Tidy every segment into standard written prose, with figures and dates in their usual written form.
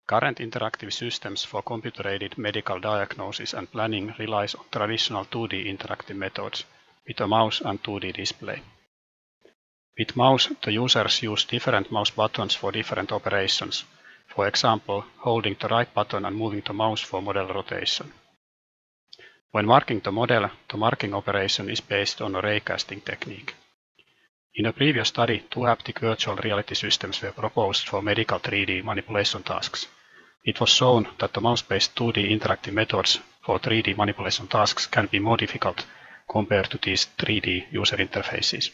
Current interactive systems for computer-aided medical diagnosis and planning relies on traditional 2D interactive methods with a mouse and 2D display. With mouse, the users use different mouse buttons for different operations, for example, holding the right button and moving the mouse for model rotation. When marking the model, the marking operation is based on a raycasting technique. In a previous study, 2 haptic virtual reality systems were proposed for medical 3D manipulation tasks. It was shown that the mouse-based 2D interactive methods for 3D manipulation tasks can be more difficult compared to these 3D user interfaces.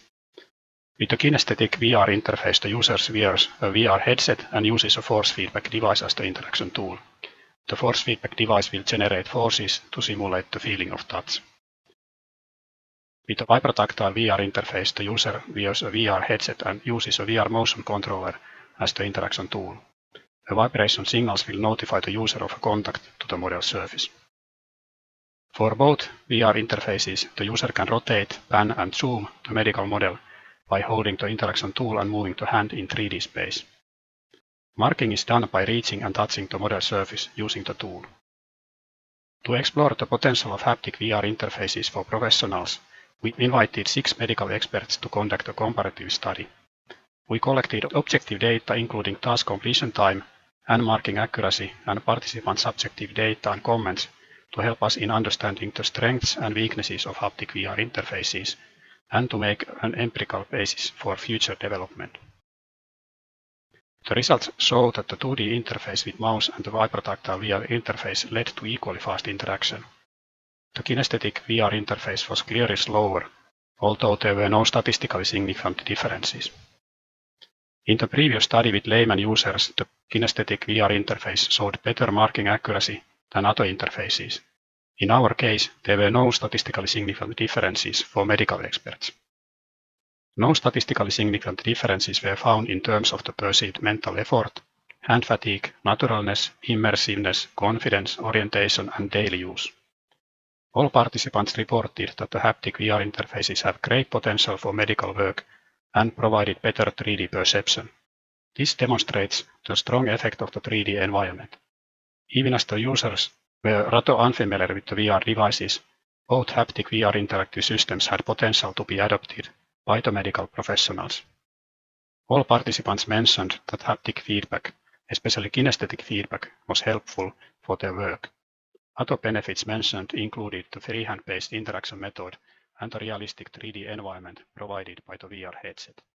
With the kinesthetic VR interface, the user wears a VR headset and uses a force feedback device as the interaction tool. The force feedback device will generate forces to simulate the feeling of touch. With a vibrotactile VR interface, the user wears a VR headset and uses a VR motion controller as the interaction tool. The vibration signals will notify the user of a contact to the model surface. For both VR interfaces, the user can rotate, pan, and zoom the medical model by holding the interaction tool and moving the hand in 3D space. Marking is done by reaching and touching the model surface using the tool. To explore the potential of haptic VR interfaces for professionals, we invited 6 medical experts to conduct a comparative study. We collected objective data including task completion time and marking accuracy and participant subjective data and comments to help us in understanding the strengths and weaknesses of haptic VR interfaces and to make an empirical basis for future development. The results show that the 2D interface with mouse and the vibrotactile VR interface led to equally fast interaction. The kinesthetic VR interface was clearly slower, although there were no statistically significant differences. In the previous study with layman users, the kinesthetic VR interface showed better marking accuracy than other interfaces. In our case, there were no statistically significant differences for medical experts. No statistically significant differences were found in terms of the perceived mental effort, hand fatigue, naturalness, immersiveness, confidence, orientation, and daily use. All participants reported that the haptic VR interfaces have great potential for medical work and provided better 3D perception. This demonstrates the strong effect of the 3D environment. Even as the users were rather unfamiliar with the VR devices, both haptic VR interactive systems had potential to be adopted by the medical professionals. All participants mentioned that haptic feedback, especially kinesthetic feedback, was helpful for their work. Other benefits mentioned included the freehand-based interaction method and the realistic 3D environment provided by the VR headset.